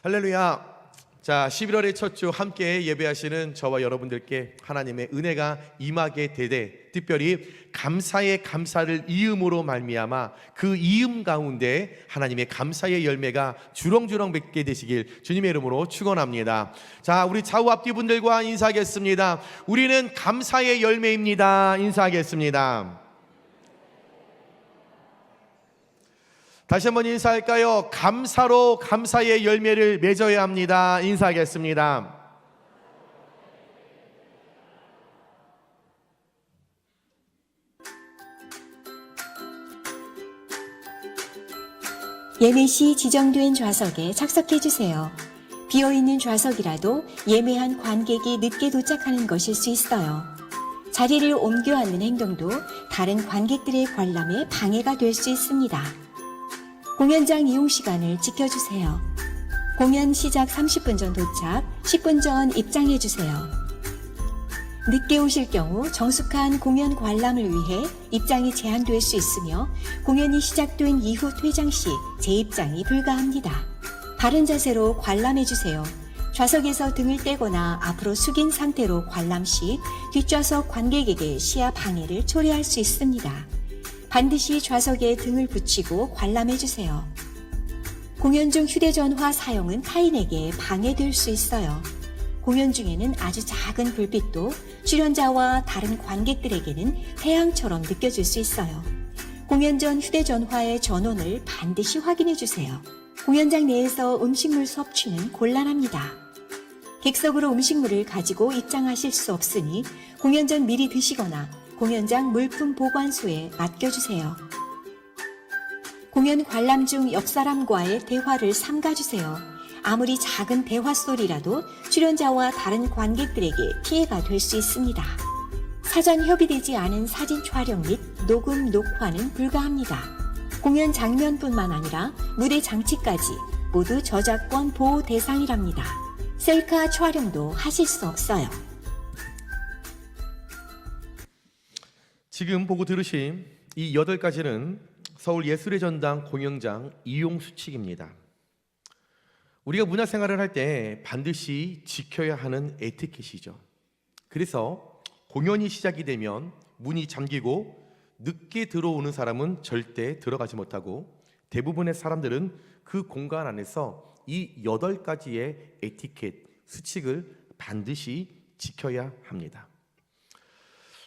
할렐루야. 자, 11월의 첫 주 함께 예배하시는 저와 여러분들께 하나님의 은혜가 임하게 되되, 특별히 감사의 감사를 이음으로 말미암아 그 이음 가운데 하나님의 감사의 열매가 주렁주렁 맺게 되시길 주님의 이름으로 축원합니다. 자, 우리 좌우 앞뒤 분들과 인사하겠습니다. 우리는 감사의 열매입니다. 인사하겠습니다. 다시 한번 인사할까요? 감사로 감사의 열매를 맺어야 합니다. 인사하겠습니다. 예매 시 지정된 좌석에 착석해 주세요. 비어있는 좌석이라도 예매한 관객이 늦게 도착하는 것일 수 있어요. 자리를 옮겨 앉는 행동도 다른 관객들의 관람에 방해가 될 수 있습니다. 공연장 이용 시간을 지켜주세요. 공연 시작 30분 전 도착, 10분 전 입장해 주세요. 늦게 오실 경우 정숙한 공연 관람을 위해 입장이 제한될 수 있으며, 공연이 시작된 이후 퇴장 시 재입장이 불가합니다. 바른 자세로 관람해 주세요. 좌석에서 등을 떼거나 앞으로 숙인 상태로 관람 시 뒷좌석 관객에게 시야 방해를 초래할 수 있습니다. 반드시 좌석에 등을 붙이고 관람해 주세요. 공연 중 휴대전화 사용은 타인에게 방해될 수 있어요. 공연 중에는 아주 작은 불빛도 출연자와 다른 관객들에게는 태양처럼 느껴질 수 있어요. 공연 전 휴대전화의 전원을 반드시 확인해 주세요. 공연장 내에서 음식물 섭취는 곤란합니다. 객석으로 음식물을 가지고 입장하실 수 없으니 공연 전 미리 드시거나 공연장 물품 보관소에 맡겨주세요. 공연 관람 중 옆 사람과의 대화를 삼가주세요. 아무리 작은 대화 소리라도 출연자와 다른 관객들에게 피해가 될 수 있습니다. 사전 협의되지 않은 사진 촬영 및 녹음, 녹화는 불가합니다. 공연 장면뿐만 아니라 무대 장치까지 모두 저작권 보호 대상이랍니다. 셀카 촬영도 하실 수 없어요. 지금 보고 들으신 이 8가지는 서울 예술의 전당 공연장 이용 수칙입니다. 우리가 문화생활을 할 때 반드시 지켜야 하는 에티켓이죠. 그래서 공연이 시작이 되면 문이 잠기고 늦게 들어오는 사람은 절대 들어가지 못하고, 대부분의 사람들은 그 공간 안에서 이 8가지의 에티켓, 수칙을 반드시 지켜야 합니다.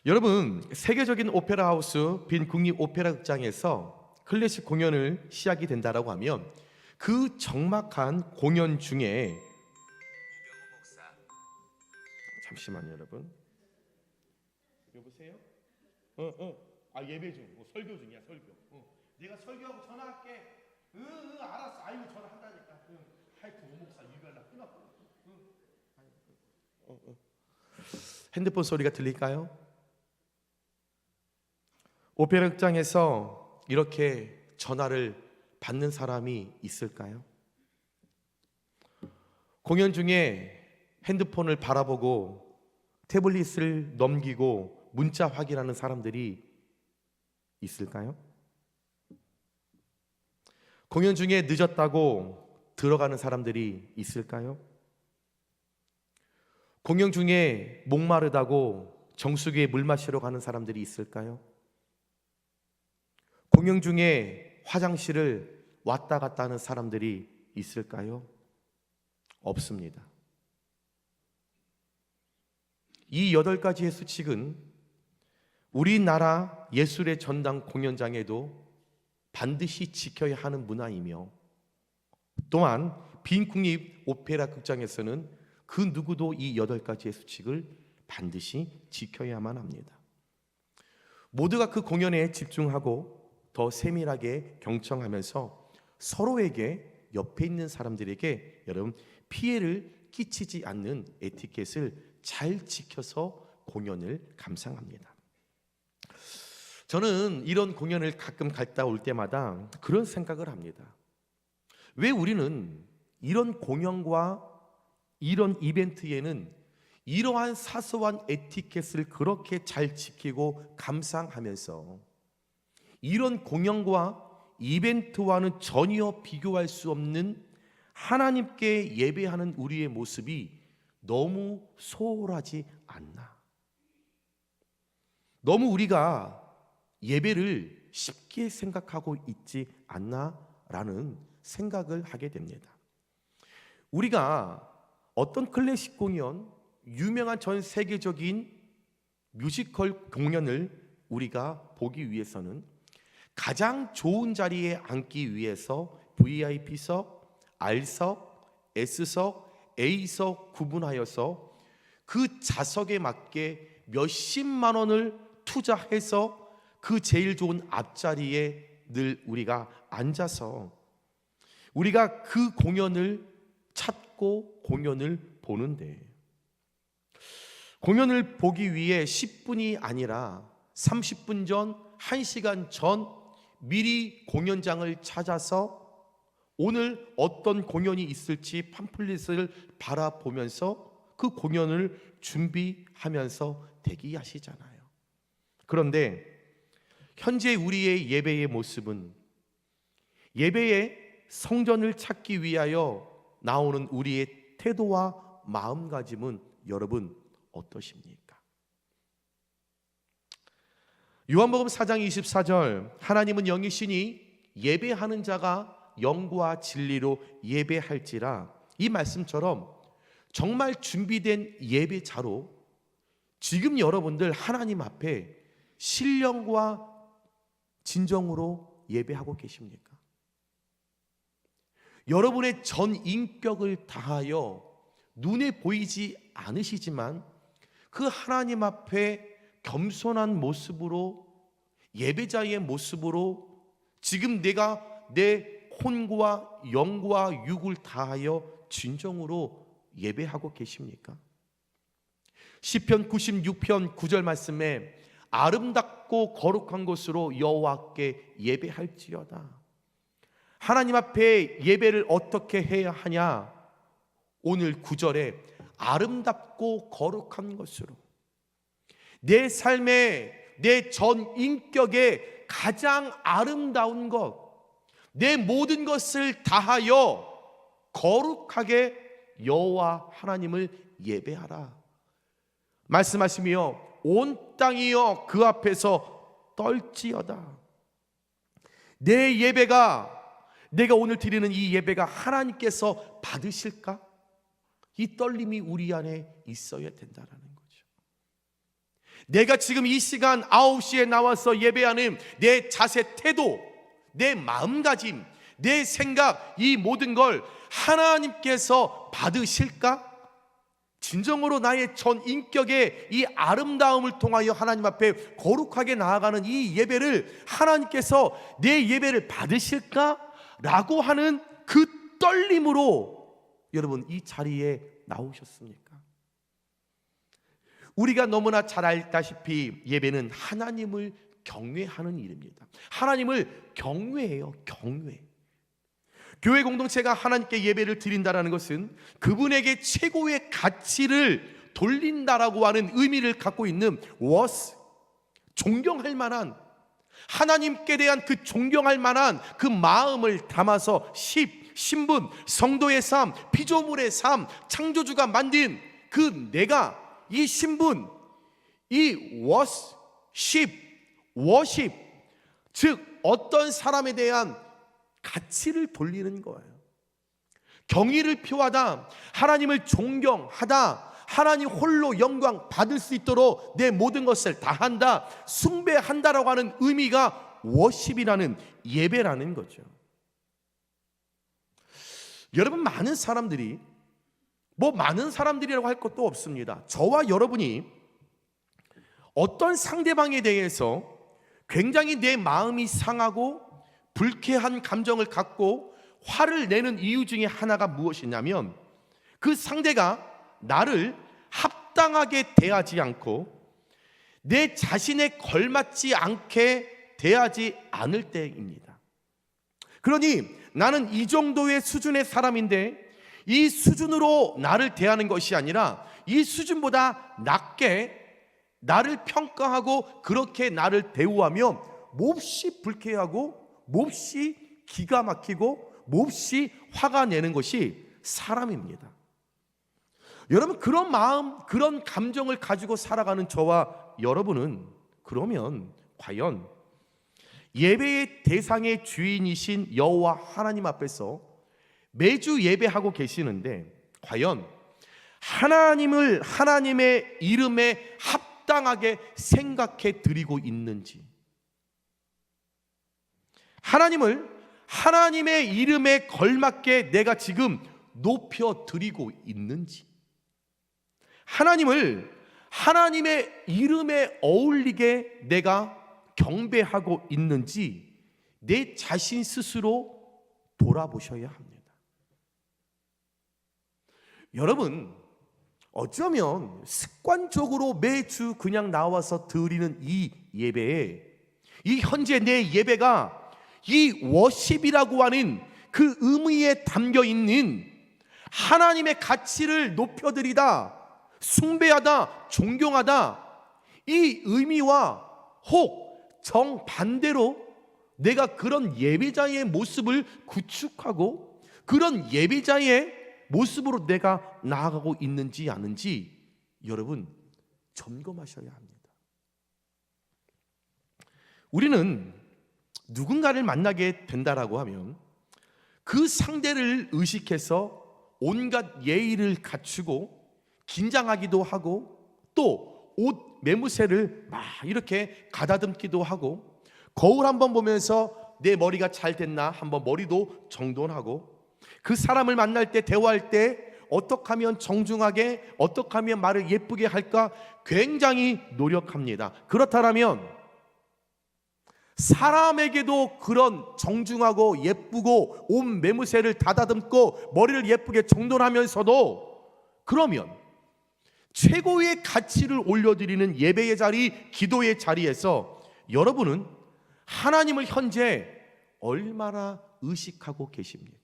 여러분, 세계적인 오페라 하우스 빈 국립 오페라 극장에서 클래식 공연을 시작이 된다라고 하면 그 적막한 공연 중에, 잠시만요 여러분, 여보세요? 예배 중, 설교 중이야, 설교. 내가 설교하고 전화할게. 알았어. 아이고, 전화한다니까. 하여튼 오목사 유별나 끊어. 핸드폰 소리가 들릴까요? 오페라 극장에서 이렇게 전화를 받는 사람이 있을까요? 공연 중에 핸드폰을 바라보고 태블릿을 넘기고 문자 확인하는 사람들이 있을까요? 공연 중에 늦었다고 들어가는 사람들이 있을까요? 공연 중에 목마르다고 정수기에 물 마시러 가는 사람들이 있을까요? 공연 중에 화장실을 왔다 갔다 하는 사람들이 있을까요? 없습니다. 이 8가지의 수칙은 우리나라 예술의 전당 공연장에도 반드시 지켜야 하는 문화이며, 또한 빈 국립 오페라 극장에서는 그 누구도 이 8가지의 수칙을 반드시 지켜야만 합니다. 모두가 그 공연에 집중하고 더 세밀하게 경청하면서 서로에게, 옆에 있는 사람들에게 여러분 피해를 끼치지 않는 에티켓을 잘 지켜서 공연을 감상합니다. 저는 이런 공연을 가끔 갔다 올 때마다 그런 생각을 합니다. 왜 우리는 이런 공연과 이런 이벤트에는 이러한 사소한 에티켓을 그렇게 잘 지키고 감상하면서 이런 공연과 이벤트와는 전혀 비교할 수 없는 하나님께 예배하는 우리의 모습이 너무 소홀하지 않나? 너무 우리가 예배를 쉽게 생각하고 있지 않나라는 생각을 하게 됩니다. 우리가 어떤 클래식 공연, 유명한 전 세계적인 뮤지컬 공연을 우리가 보기 위해서는 가장 좋은 자리에 앉기 위해서 VIP석, R석, S석, A석 구분하여서 그 좌석에 맞게 몇십만 원을 투자해서 그 제일 좋은 앞자리에 늘 우리가 앉아서 우리가 그 공연을 찾고 공연을 보는데, 공연을 보기 위해 10분이 아니라 30분 전, 1시간 전 미리 공연장을 찾아서 오늘 어떤 공연이 있을지 팜플릿을 바라보면서 그 공연을 준비하면서 대기하시잖아요. 그런데 현재 우리의 예배의 모습은, 예배의 성전을 찾기 위하여 나오는 우리의 태도와 마음가짐은 여러분 어떠십니까? 요한복음 4장 24절, 하나님은 영이시니 예배하는 자가 영과 진리로 예배할지라, 이 말씀처럼 정말 준비된 예배자로 지금 여러분들 하나님 앞에 신령과 진정으로 예배하고 계십니까? 여러분의 전 인격을 다하여 눈에 보이지 않으시지만 그 하나님 앞에 겸손한 모습으로, 예배자의 모습으로 지금 내가 내 혼과 영과 육을 다하여 진정으로 예배하고 계십니까? 시편 96편 9절 말씀에 아름답고 거룩한 곳으로 여호와께 예배할지어다. 하나님 앞에 예배를 어떻게 해야 하냐? 오늘 9절에 아름답고 거룩한 것으로, 내 삶에, 내 전 인격에 가장 아름다운 것, 내 모든 것을 다하여 거룩하게 여호와 하나님을 예배하라 말씀하시며 온 땅이여 그 앞에서 떨지어다. 내 예배가, 내가 오늘 드리는 이 예배가 하나님께서 받으실까? 이 떨림이 우리 안에 있어야 된다는 거죠. 내가 지금 이 시간 9시에 나와서 예배하는 내 자세, 태도, 내 마음가짐, 내 생각, 이 모든 걸 하나님께서 받으실까? 진정으로 나의 전 인격의 이 아름다움을 통하여 하나님 앞에 거룩하게 나아가는 이 예배를 하나님께서 내 예배를 받으실까? 라고 하는 그 떨림으로 여러분 이 자리에 나오셨습니까? 우리가 너무나 잘 알다시피 예배는 하나님을 경외하는 일입니다. 하나님을 경외해요. 경외. 교회 공동체가 하나님께 예배를 드린다는 것은 그분에게 최고의 가치를 돌린다라고 하는 의미를 갖고 있는 worth, 존경할 만한, 하나님께 대한 그 존경할 만한 그 마음을 담아서 신분, 성도의 삶, 피조물의 삶, 창조주가 만든 그 내가, 이 신분, 이 worship, 즉 어떤 사람에 대한 가치를 돌리는 거예요. 경의를 표하다, 하나님을 존경하다, 하나님 홀로 영광 받을 수 있도록 내 모든 것을 다한다, 숭배한다라고 하는 의미가 워십이라는, 예배라는 거죠. 여러분, 많은 사람들이, 많은 사람들이라고 할 것도 없습니다. 저와 여러분이 어떤 상대방에 대해서 굉장히 내 마음이 상하고 불쾌한 감정을 갖고 화를 내는 이유 중에 하나가 무엇이냐면, 그 상대가 나를 합당하게 대하지 않고 내 자신에 걸맞지 않게 대하지 않을 때입니다. 그러니 나는 이 정도의 수준의 사람인데 이 수준으로 나를 대하는 것이 아니라 이 수준보다 낮게 나를 평가하고 그렇게 나를 대우하면 몹시 불쾌하고 몹시 기가 막히고 몹시 화가 내는 것이 사람입니다. 여러분, 그런 마음, 그런 감정을 가지고 살아가는 저와 여러분은 그러면 과연 예배의 대상의 주인이신 여호와 하나님 앞에서 매주 예배하고 계시는데 과연 하나님을 하나님의 이름에 합당하게 생각해 드리고 있는지, 하나님을 하나님의 이름에 걸맞게 내가 지금 높여 드리고 있는지, 하나님을 하나님의 이름에 어울리게 내가 경배하고 있는지 내 자신 스스로 돌아보셔야 합니다. 여러분, 어쩌면 습관적으로 매주 그냥 나와서 드리는 이 예배에, 이 현재 내 예배가 이 워십이라고 하는 그 의미에 담겨 있는 하나님의 가치를 높여드리다, 숭배하다, 존경하다, 이 의미와 혹 정반대로 내가 그런 예배자의 모습을 구축하고 그런 예배자의 모습으로 내가 나아가고 있는지 아닌지 여러분 점검하셔야 합니다. 우리는 누군가를 만나게 된다라고 하면 그 상대를 의식해서 온갖 예의를 갖추고 긴장하기도 하고 또 옷 매무새를 막 이렇게 가다듬기도 하고 거울 한번 보면서 내 머리가 잘 됐나 한번 머리도 정돈하고 그 사람을 만날 때 대화할 때 어떻게 하면 정중하게 어떻게 하면 말을 예쁘게 할까 굉장히 노력합니다. 그렇다면 사람에게도 그런 정중하고 예쁘고 옷 매무새를 다다듬고 머리를 예쁘게 정돈하면서도 그러면 최고의 가치를 올려드리는 예배의 자리, 기도의 자리에서 여러분은 하나님을 현재 얼마나 의식하고 계십니까?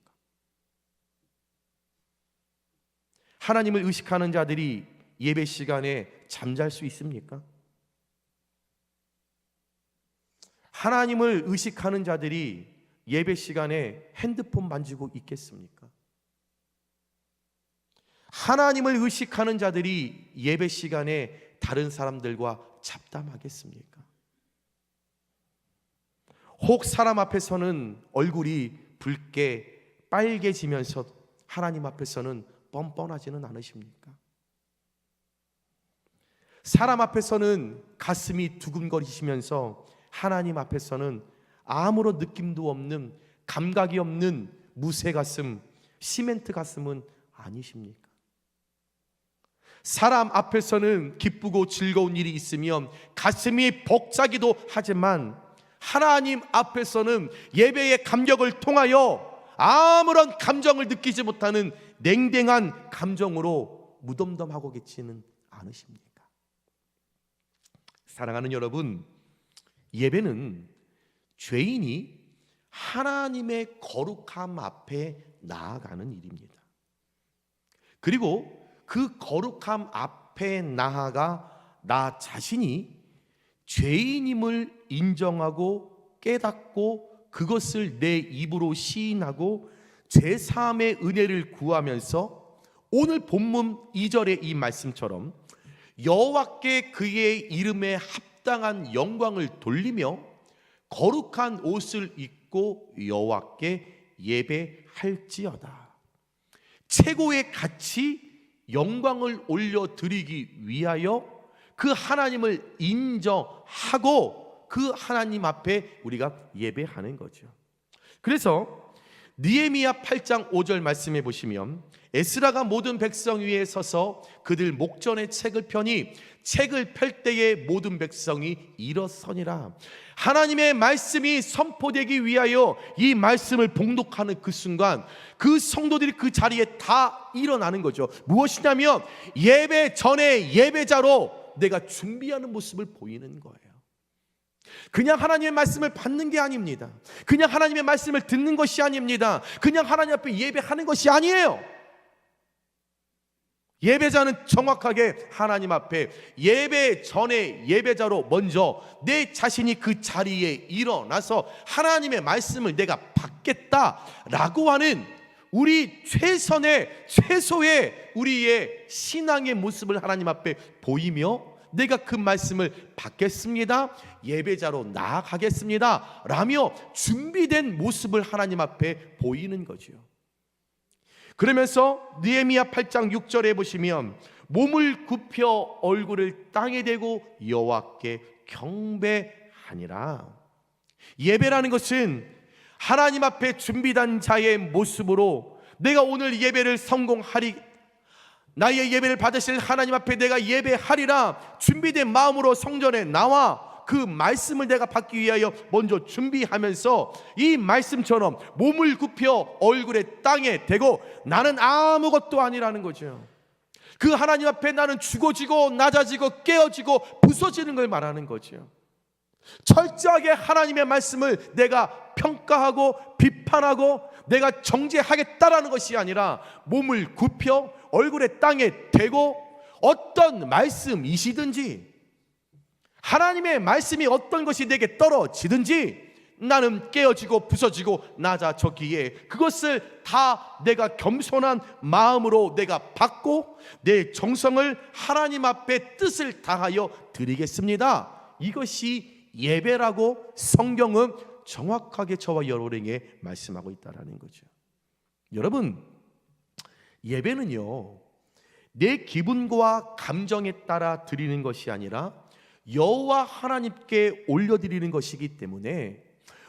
하나님을 의식하는 자들이 예배 시간에 잠잘 수 있습니까? 하나님을 의식하는 자들이 예배 시간에 핸드폰 만지고 있겠습니까? 하나님을 의식하는 자들이 예배 시간에 다른 사람들과 잡담하겠습니까? 혹 사람 앞에서는 얼굴이 붉게 빨개지면서 하나님 앞에서는 뻔뻔하지는 않으십니까? 사람 앞에서는 가슴이 두근거리시면서 하나님 앞에서는 아무런 느낌도 없는 감각이 없는 무쇠 가슴, 시멘트 가슴은 아니십니까? 사람 앞에서는 기쁘고 즐거운 일이 있으면 가슴이 벅차기도 하지만 하나님 앞에서는 예배의 감격을 통하여 아무런 감정을 느끼지 못하는 냉랭한 감정으로 무덤덤하고 계시는 않으십니까? 사랑하는 여러분, 예배는 죄인이 하나님의 거룩함 앞에 나아가는 일입니다. 그리고 그 거룩함 앞에 나아가 나 자신이 죄인임을 인정하고 깨닫고 그것을 내 입으로 시인하고 제3의 은혜를 구하면서 오늘 본문 2절의 이 말씀처럼 여호와께 그의 이름에 합당한 영광을 돌리며 거룩한 옷을 입고 여호와께 예배할지어다. 최고의 가치 영광을 올려드리기 위하여 그 하나님을 인정하고 그 하나님 앞에 우리가 예배하는 거죠. 그래서 느헤미야 8장 5절 말씀해 보시면 에스라가 모든 백성 위에 서서 그들 목전에 책을 펴니 책을 펼 때에 모든 백성이 일어서니라. 하나님의 말씀이 선포되기 위하여 이 말씀을 봉독하는 그 순간 그 성도들이 그 자리에 다 일어나는 거죠. 무엇이냐면 예배 전에 예배자로 내가 준비하는 모습을 보이는 거예요. 그냥 하나님의 말씀을 받는 게 아닙니다. 그냥 하나님의 말씀을 듣는 것이 아닙니다. 그냥 하나님 앞에 예배하는 것이 아니에요. 예배자는 정확하게 하나님 앞에 예배 전에 예배자로 먼저 내 자신이 그 자리에 일어나서 하나님의 말씀을 내가 받겠다라고 하는 우리 최소의 우리의 신앙의 모습을 하나님 앞에 보이며 내가 그 말씀을 받겠습니다, 예배자로 나아가겠습니다 라며 준비된 모습을 하나님 앞에 보이는 거죠. 그러면서 느헤미야 8장 6절에 보시면 몸을 굽혀 얼굴을 땅에 대고 여호와께 경배하니라. 예배라는 것은 하나님 앞에 준비된 자의 모습으로 내가 오늘 예배를 성공하리, 나의 예배를 받으실 하나님 앞에 내가 예배하리라 준비된 마음으로 성전에 나와 그 말씀을 내가 받기 위하여 먼저 준비하면서 이 말씀처럼 몸을 굽혀 얼굴에 땅에 대고 나는 아무것도 아니라는 거죠. 그 하나님 앞에 나는 죽어지고 낮아지고 깨어지고 부서지는 걸 말하는 거죠. 철저하게 하나님의 말씀을 내가 평가하고 비판하고 내가 정죄하겠다라는 것이 아니라 몸을 굽혀 얼굴에 땅에 대고 어떤 말씀이시든지 하나님의 말씀이 어떤 것이 내게 떨어지든지 나는 깨어지고 부서지고 낮아졌기에 그것을 다 내가 겸손한 마음으로 내가 받고 내 정성을 하나님 앞에 뜻을 다하여 드리겠습니다. 이것이 예배라고 성경은 정확하게 저와 여러분에게 말씀하고 있다는 거죠. 여러분, 예배는요 내 기분과 감정에 따라 드리는 것이 아니라 여호와 하나님께 올려드리는 것이기 때문에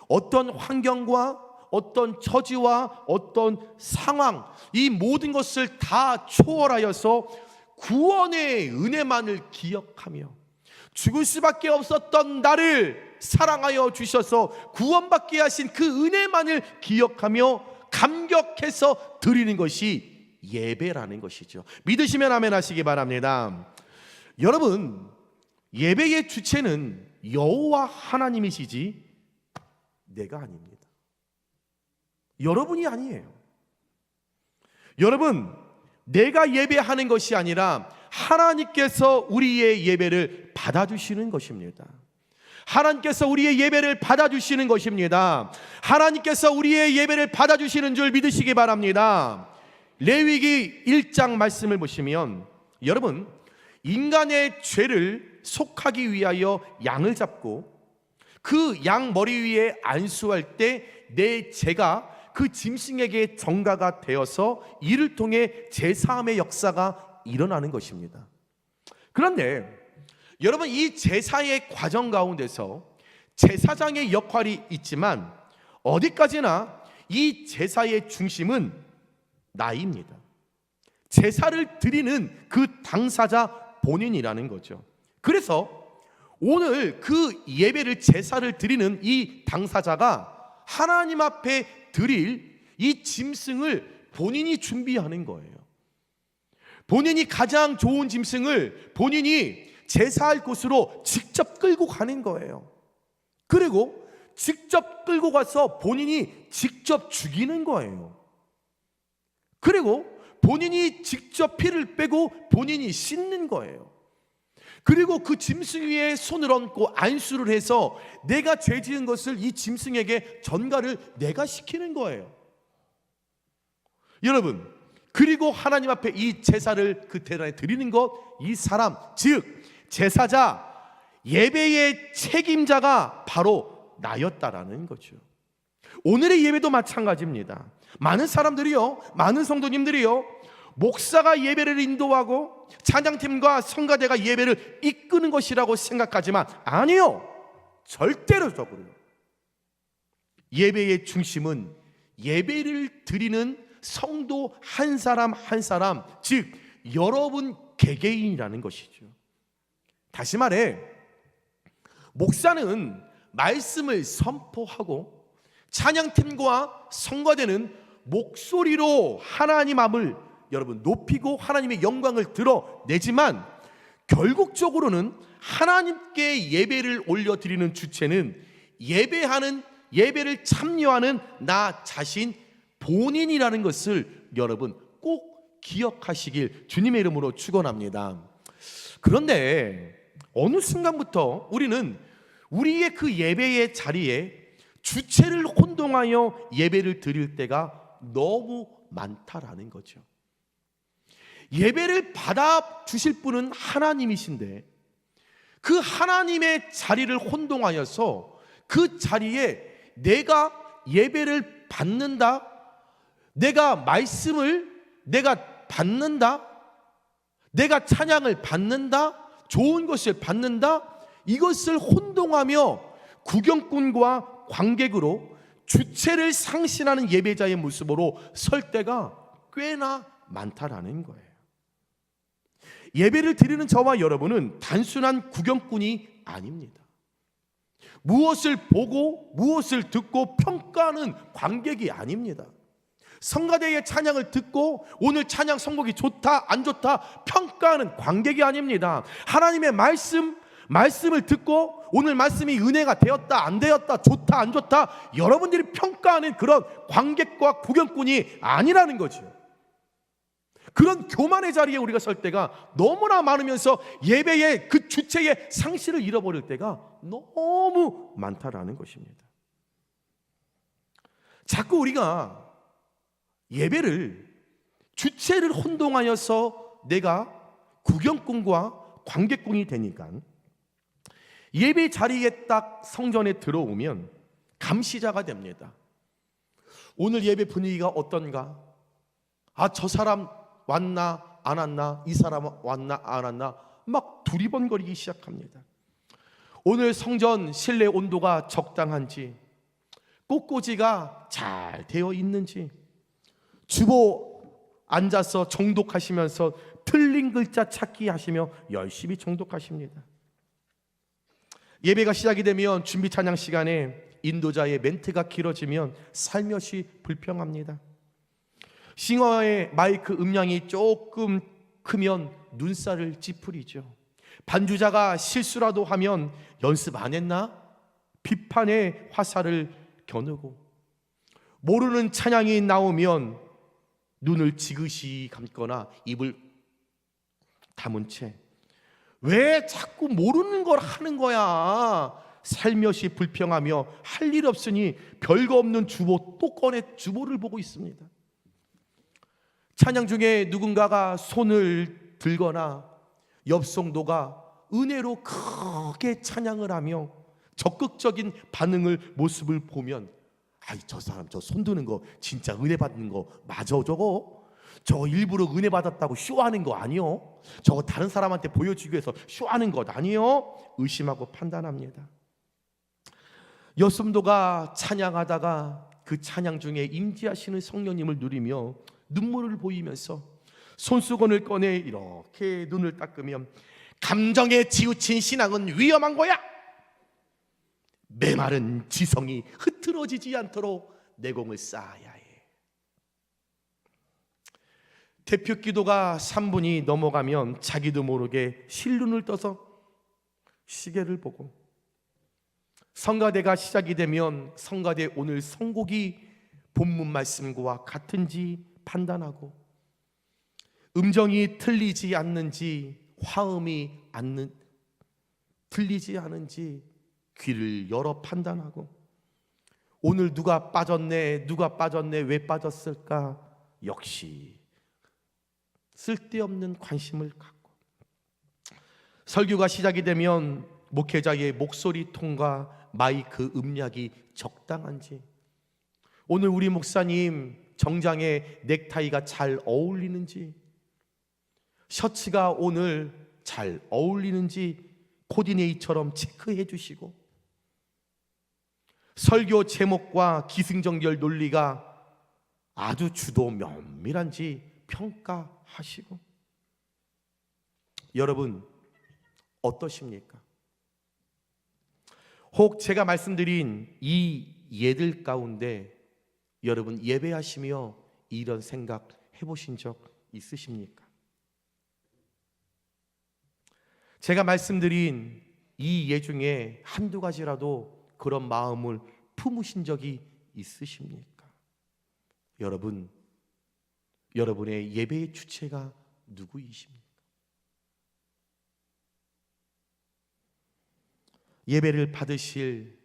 어떤 환경과 어떤 처지와 어떤 상황 이 모든 것을 다 초월하여서 구원의 은혜만을 기억하며 죽을 수밖에 없었던 나를 사랑하여 주셔서 구원받게 하신 그 은혜만을 기억하며 감격해서 드리는 것이 예배라는 것이죠. 믿으시면 아멘 하시기 바랍니다. 여러분, 예배의 주체는 여호와 하나님이시지 내가 아닙니다. 여러분이 아니에요. 여러분, 내가 예배하는 것이 아니라 하나님께서 우리의 예배를 받아주시는 것입니다. 하나님께서 우리의 예배를 받아주시는 것입니다. 하나님께서 우리의 예배를 받아주시는 줄 믿으시기 바랍니다. 레위기 1장 말씀을 보시면 여러분, 인간의 죄를 속하기 위하여 양을 잡고 그 양 머리 위에 안수할 때 내 죄가 그 짐승에게 전가가 되어서 이를 통해 제사함의 역사가 일어나는 것입니다. 그런데 여러분, 이 제사의 과정 가운데서 제사장의 역할이 있지만 어디까지나 이 제사의 중심은 나입니다. 제사를 드리는 그 당사자 본인이라는 거죠. 그래서 오늘 그 예배를 제사를 드리는 이 당사자가 하나님 앞에 드릴 이 짐승을 본인이 준비하는 거예요. 본인이 가장 좋은 짐승을 본인이 제사할 곳으로 직접 끌고 가는 거예요. 그리고 직접 끌고 가서 본인이 직접 죽이는 거예요. 그리고 본인이 직접 피를 빼고 본인이 씻는 거예요. 그리고 그 짐승 위에 손을 얹고 안수를 해서 내가 죄 지은 것을 이 짐승에게 전가를 내가 시키는 거예요. 여러분, 그리고 하나님 앞에 이 제사를 그 대단에 드리는 것, 이 사람 즉 제사자, 예배의 책임자가 바로 나였다라는 거죠. 오늘의 예배도 마찬가지입니다. 많은 사람들이요, 많은 성도님들이요, 목사가 예배를 인도하고 찬양팀과 성가대가 예배를 이끄는 것이라고 생각하지만 아니요, 절대로적으로요. 예배의 중심은 예배를 드리는 성도 한 사람 한 사람, 즉 여러분 개개인이라는 것이죠. 다시 말해, 목사는 말씀을 선포하고 찬양팀과 성가대는 목소리로 하나님 앞을 여러분 높이고 하나님의 영광을 드러내지만 결국적으로는 하나님께 예배를 올려드리는 주체는 예배를 참여하는 나 자신 본인이라는 것을 여러분 꼭 기억하시길 주님의 이름으로 축원합니다. 그런데 어느 순간부터 우리는 우리의 그 예배의 자리에 주체를 혼동하여 예배를 드릴 때가 너무 많다라는 거죠. 예배를 받아 주실 분은 하나님이신데 그 하나님의 자리를 혼동하여서 그 자리에 내가 예배를 받는다, 내가 말씀을 내가 받는다, 내가 찬양을 받는다, 좋은 것을 받는다, 이것을 혼동하며 구경꾼과 관객으로 주체를 상실하는 예배자의 모습으로 설 때가 꽤나 많다라는 거예요. 예배를 드리는 저와 여러분은 단순한 구경꾼이 아닙니다. 무엇을 보고 무엇을 듣고 평가하는 관객이 아닙니다. 성가대의 찬양을 듣고 오늘 찬양 선곡이 좋다 안 좋다 평가하는 관객이 아닙니다. 하나님의 말씀을 듣고 오늘 말씀이 은혜가 되었다 안 되었다 좋다 안 좋다 여러분들이 평가하는 그런 관객과 구경꾼이 아니라는 거죠. 그런 교만의 자리에 우리가 설 때가 너무나 많으면서 예배의 그 주체의 상실을 잃어버릴 때가 너무 많다라는 것입니다. 자꾸 우리가 예배를 주체를 혼동하여서 내가 구경꾼과 관객꾼이 되니까 예배 자리에 딱 성전에 들어오면 감시자가 됩니다. 오늘 예배 분위기가 어떤가? 저 사람 왔나 안 왔나? 이 사람 왔나 안 왔나? 막 두리번거리기 시작합니다. 오늘 성전 실내 온도가 적당한지, 꽃꽂이가 잘 되어 있는지, 주보 앉아서 정독하시면서 틀린 글자 찾기 하시며 열심히 정독하십니다. 예배가 시작이 되면 준비 찬양 시간에 인도자의 멘트가 길어지면 살며시 불평합니다. 싱어의 마이크 음량이 조금 크면 눈살을 찌푸리죠. 반주자가 실수라도 하면 연습 안 했나? 비판의 화살을 겨누고, 모르는 찬양이 나오면 눈을 지그시 감거나 입을 다문 채 왜 자꾸 모르는 걸 하는 거야? 살며시 불평하며 할 일 없으니 별거 없는 주보 또 꺼내 주보를 보고 있습니다. 찬양 중에 누군가가 손을 들거나 옆 성도가 은혜로 크게 찬양을 하며 적극적인 반응을 모습을 보면 저 사람 저 손 드는 거 진짜 은혜 받는 거 맞아 저거 일부러 은혜 받았다고 쇼하는 거 아니요? 저거 다른 사람한테 보여주기 위해서 쇼하는 것 아니요? 의심하고 판단합니다. 여성도가 찬양하다가 그 찬양 중에 임재하시는 성령님을 누리며 눈물을 보이면서 손수건을 꺼내 이렇게 눈을 닦으면 감정에 치우친 신앙은 위험한 거야. 메마른 지성이 흐트러지지 않도록 내공을 쌓아야 해. 대표 기도가 3분이 넘어가면 자기도 모르게 실눈을 떠서 시계를 보고, 성가대가 시작이 되면 성가대 오늘 선곡이 본문 말씀과 같은지 판단하고, 음정이 틀리지 않는지, 화음이 틀리지 않은지 귀를 열어 판단하고, 오늘 누가 빠졌네 왜 빠졌을까? 역시 쓸데없는 관심을 갖고, 설교가 시작이 되면 목회자의 목소리 톤과 마이크 음량이 적당한지, 오늘 우리 목사님 정장에 넥타이가 잘 어울리는지, 셔츠가 오늘 잘 어울리는지 코디네이처럼 체크해 주시고, 설교 제목과 기승전결 논리가 아주 주도 면밀한지 평가하시고. 여러분 어떠십니까? 혹 제가 말씀드린 이 예들 가운데 여러분 예배하시며 이런 생각 해보신 적 있으십니까? 제가 말씀드린 이 예 중에 한두 가지라도 그런 마음을 품으신 적이 있으십니까? 여러분, 여러분의 예배의 주체가 누구이십니까? 예배를 받으실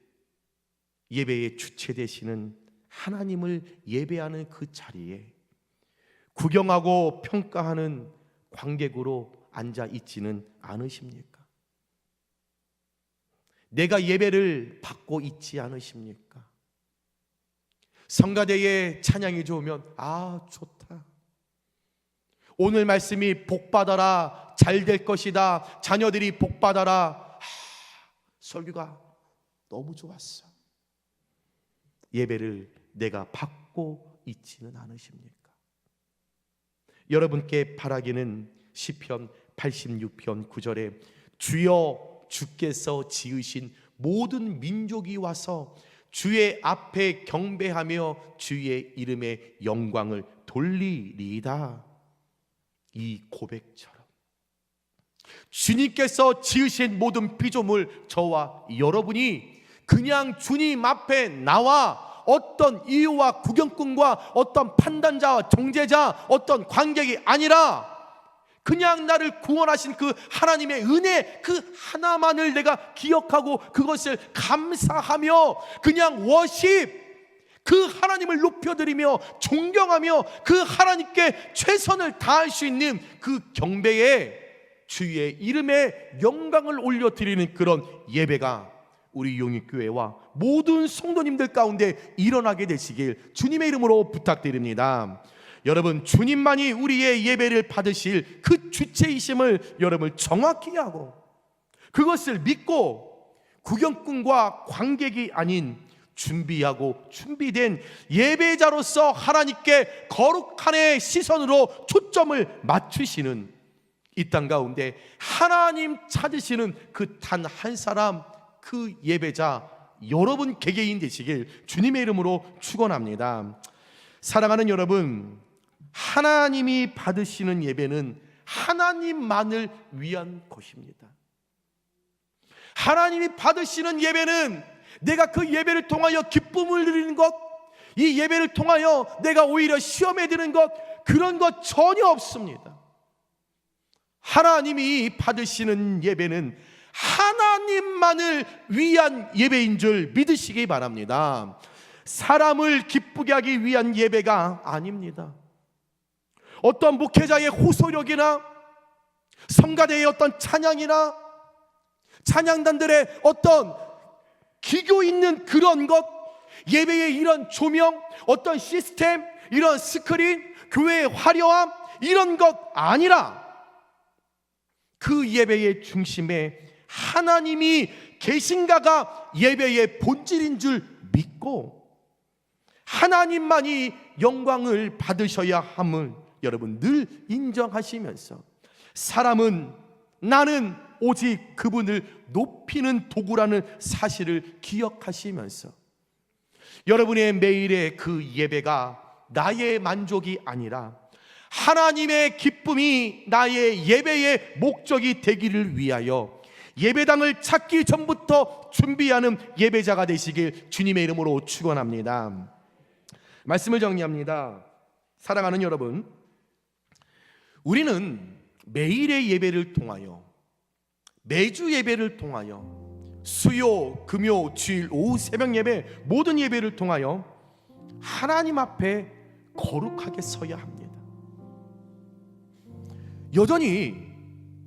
예배의 주체 되시는 하나님을 예배하는 그 자리에 구경하고 평가하는 관객으로 앉아 있지는 않으십니까? 내가 예배를 받고 있지 않으십니까? 성가대에 찬양이 좋으면 좋다, 오늘 말씀이 복받아라, 잘 될 것이다, 자녀들이 복받아라, 설교가 너무 좋았어. 예배를 내가 받고 있지는 않으십니까? 여러분께 바라기는 시편 86편 9절에 주여 주께서 지으신 모든 민족이 와서 주의 앞에 경배하며 주의 이름의 영광을 돌리리이다. 이 고백처럼 주님께서 지으신 모든 피조물, 저와 여러분이 그냥 주님 앞에 나와 어떤 이유와 구경꾼과 어떤 판단자와 정죄자, 어떤 관객이 아니라 그냥 나를 구원하신 그 하나님의 은혜 그 하나만을 내가 기억하고 그것을 감사하며 그냥 워십, 그 하나님을 높여드리며 존경하며 그 하나님께 최선을 다할 수 있는 그 경배에 주의 이름에 영광을 올려드리는 그런 예배가 우리 용인교회와 모든 성도님들 가운데 일어나게 되시길 주님의 이름으로 부탁드립니다. 여러분, 주님만이 우리의 예배를 받으실 그 주체이심을 여러분 정확히 하고 그것을 믿고 구경꾼과 관객이 아닌 준비하고 준비된 예배자로서 하나님께 거룩한의 시선으로 초점을 맞추시는 이 땅 가운데 하나님 찾으시는 그 단 한 사람, 그 예배자 여러분 개개인 되시길 주님의 이름으로 축원합니다. 사랑하는 여러분, 하나님이 받으시는 예배는 하나님만을 위한 것입니다. 하나님이 받으시는 예배는 내가 그 예배를 통하여 기쁨을 누리는 것, 이 예배를 통하여 내가 오히려 시험에 드는 것, 그런 것 전혀 없습니다. 하나님이 받으시는 예배는 하나님만을 위한 예배인 줄 믿으시기 바랍니다. 사람을 기쁘게 하기 위한 예배가 아닙니다. 어떤 목회자의 호소력이나 성가대의 어떤 찬양이나 찬양단들의 어떤 기교 있는 그런 것, 예배의 이런 조명, 어떤 시스템, 이런 스크린, 교회의 화려함, 이런 것 아니라 그 예배의 중심에 하나님이 계신가가 예배의 본질인 줄 믿고 하나님만이 영광을 받으셔야 함을 여러분 늘 인정하시면서 사람은, 나는 오직 그분을 높이는 도구라는 사실을 기억하시면서 여러분의 매일의 그 예배가 나의 만족이 아니라 하나님의 기쁨이 나의 예배의 목적이 되기를 위하여 예배당을 찾기 전부터 준비하는 예배자가 되시길 주님의 이름으로 축원합니다. 말씀을 정리합니다. 사랑하는 여러분, 우리는 매일의 예배를 통하여, 매주 예배를 통하여, 수요, 금요, 주일, 오후 새벽 예배, 모든 예배를 통하여 하나님 앞에 거룩하게 서야 합니다. 여전히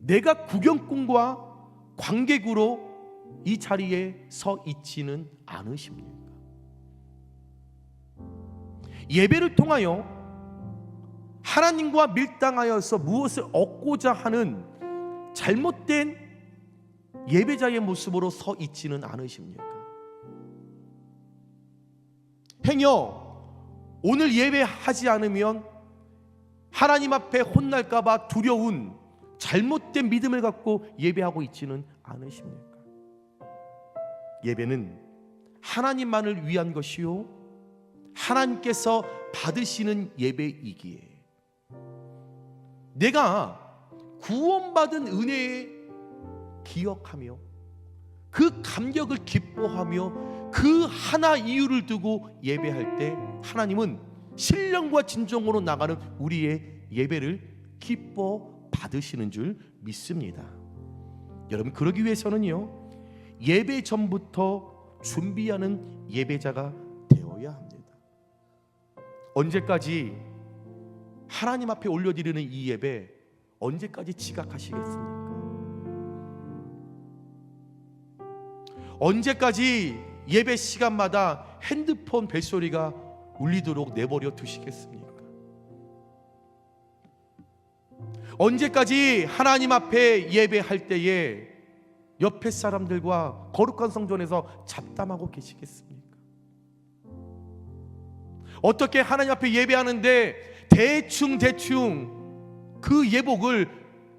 내가 구경꾼과 관객으로 이 자리에 서 있지는 않으십니까? 예배를 통하여 하나님과 밀당하여서 무엇을 얻고자 하는 잘못된 예배자의 모습으로 서 있지는 않으십니까? 행여 오늘 예배하지 않으면 하나님 앞에 혼날까봐 두려운 잘못된 믿음을 갖고 예배하고 있지는 않으십니까? 예배는 하나님만을 위한 것이요 하나님께서 받으시는 예배이기에 내가 구원받은 은혜에 기억하며 그 감격을 기뻐하며 그 하나 이유를 두고 예배할 때 하나님은 신령과 진정으로 나가는 우리의 예배를 기뻐 받으시는 줄 믿습니다. 여러분, 그러기 위해서는요, 예배 전부터 준비하는 예배자가 되어야 합니다. 언제까지 하나님 앞에 올려드리는 이 예배 언제까지 지각하시겠습니까? 언제까지 예배 시간마다 핸드폰 벨소리가 울리도록 내버려 두시겠습니까? 언제까지 하나님 앞에 예배할 때에 옆에 사람들과 거룩한 성전에서 잡담하고 계시겠습니까? 어떻게 하나님 앞에 예배하는데 대충 그 예복을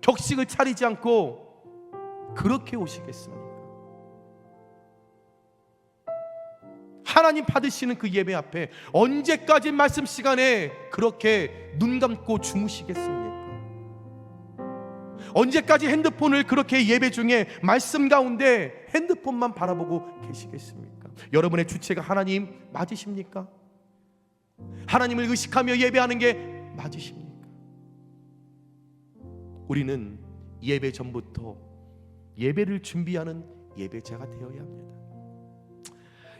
격식을 차리지 않고 그렇게 오시겠습니까? 하나님 받으시는 그 예배 앞에 언제까지 말씀 시간에 그렇게 눈 감고 주무시겠습니까? 언제까지 핸드폰을 그렇게 예배 중에 말씀 가운데 핸드폰만 바라보고 계시겠습니까? 여러분의 주체가 하나님 맞으십니까? 하나님을 의식하며 예배하는 게 맞으십니까? 우리는 예배 전부터 예배를 준비하는 예배자가 되어야 합니다.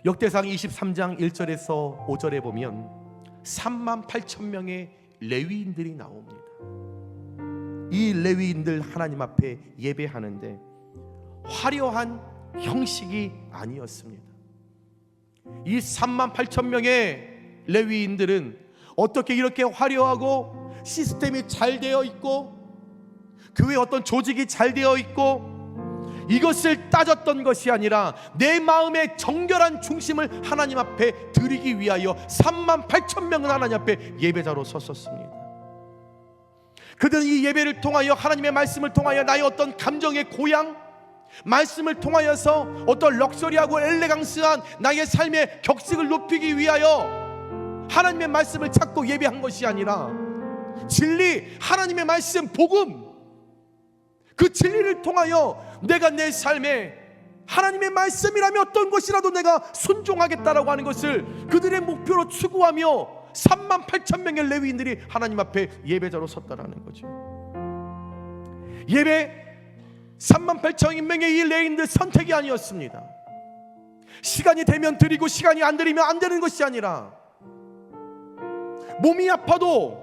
역대상 23장 1절에서 5절에 보면 38,000명의 레위인들이 나옵니다. 이 레위인들 하나님 앞에 예배하는데 화려한 형식이 아니었습니다. 이 38,000명의 레위인들은 어떻게 이렇게 화려하고 시스템이 잘 되어 있고 교회 어떤 조직이 잘 되어 있고 이것을 따졌던 것이 아니라 내 마음의 정결한 중심을 하나님 앞에 드리기 위하여 38,000명은 하나님 앞에 예배자로 섰었습니다. 그들은 이 예배를 통하여 하나님의 말씀을 통하여 나의 어떤 감정의 고양, 말씀을 통하여서 어떤 럭셔리하고 엘레강스한 나의 삶의 격식을 높이기 위하여 하나님의 말씀을 찾고 예배한 것이 아니라 진리, 하나님의 말씀, 복음, 그 진리를 통하여 내가 내 삶에 하나님의 말씀이라면 어떤 것이라도 내가 순종하겠다라고 하는 것을 그들의 목표로 추구하며 38,000명의 레위인들이 하나님 앞에 예배자로 섰다라는 거죠. 예배 38,000명의 이 레위인들 선택이 아니었습니다. 시간이 되면 드리고 시간이 안 드리면 안 되는 것이 아니라 몸이 아파도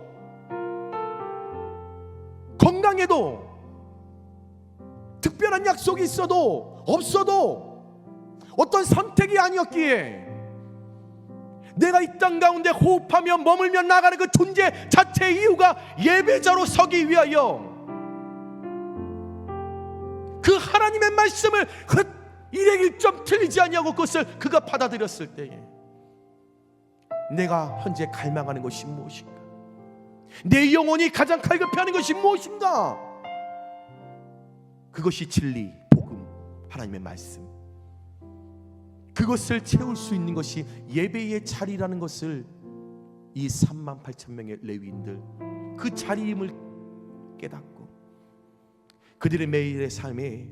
건강해도 특별한 약속이 있어도 없어도 어떤 선택이 아니었기에 내가 이 땅 가운데 호흡하며 머물며 나가는 그 존재 자체의 이유가 예배자로 서기 위하여 그 하나님의 말씀을 일에 1점 틀리지 아니하고 그것을 그가 받아들였을 때에 내가 현재 갈망하는 것이 무엇인가? 내 영혼이 가장 갈급해하는 것이 무엇인가? 그것이 진리, 복음, 하나님의 말씀. 그것을 채울 수 있는 것이 예배의 자리라는 것을 이 38,000명의 레위인들 그 자리임을 깨닫고 그들의 매일의 삶에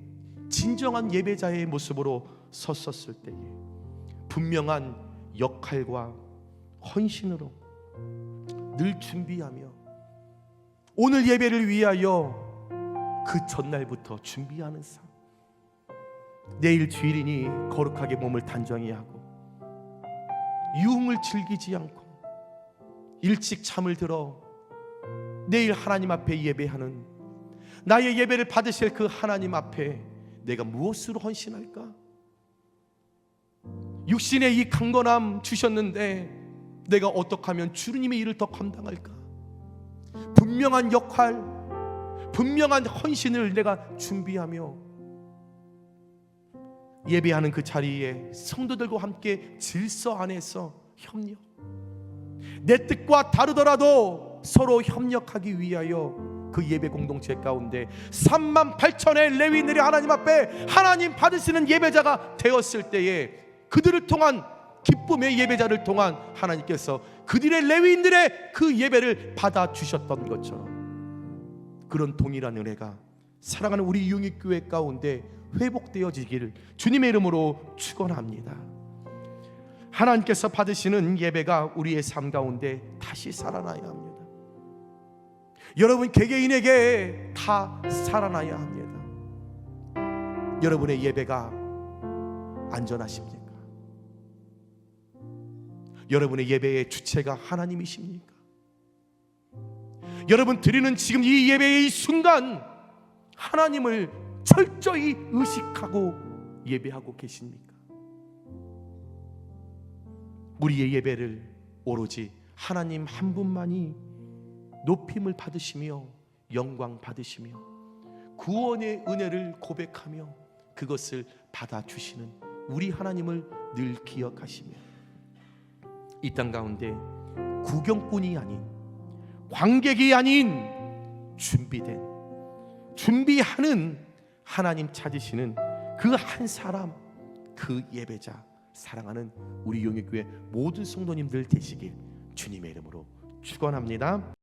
진정한 예배자의 모습으로 섰었을 때에 분명한 역할과 헌신으로 늘 준비하며 오늘 예배를 위하여 그 전날부터 준비하는 삶. 내일 주일이니 거룩하게 몸을 단정히 하고 유흥을 즐기지 않고 일찍 잠을 들어 내일 하나님 앞에 예배하는 나의 예배를 받으실 그 하나님 앞에 내가 무엇으로 헌신할까? 육신의 이 강건함 주셨는데 내가 어떻게 하면 주님의 일을 더 감당할까? 분명한 역할, 분명한 헌신을 내가 준비하며 예배하는 그 자리에 성도들과 함께 질서 안에서 협력, 내 뜻과 다르더라도 서로 협력하기 위하여 그 예배 공동체 가운데 38,000의 레위인들이 하나님 앞에 하나님 받으시는 예배자가 되었을 때에 그들을 통한 기쁨의 예배자를 통한 하나님께서 그들의 레위인들의 그 예배를 받아주셨던 것처럼 그런 동일한 은혜가 사랑하는 우리 융익교회 가운데 회복되어지기를 주님의 이름으로 축원합니다. 하나님께서 받으시는 예배가 우리의 삶 가운데 다시 살아나야 합니다. 여러분 개개인에게 다 살아나야 합니다. 여러분의 예배가 안전하십니까? 여러분의 예배의 주체가 하나님이십니까? 여러분 드리는 지금 이 예배의 이 순간 하나님을 철저히 의식하고 예배하고 계십니까? 우리의 예배를 오로지 하나님 한 분만이 높임을 받으시며 영광 받으시며 구원의 은혜를 고백하며 그것을 받아주시는 우리 하나님을 늘 기억하시며 이 땅 가운데 구경꾼이 아닌 관객이 아닌 준비하는 하나님 찾으시는 그 한 사람, 그 예배자 사랑하는 우리 용역교회 모든 성도님들 되시길 주님의 이름으로 축원합니다.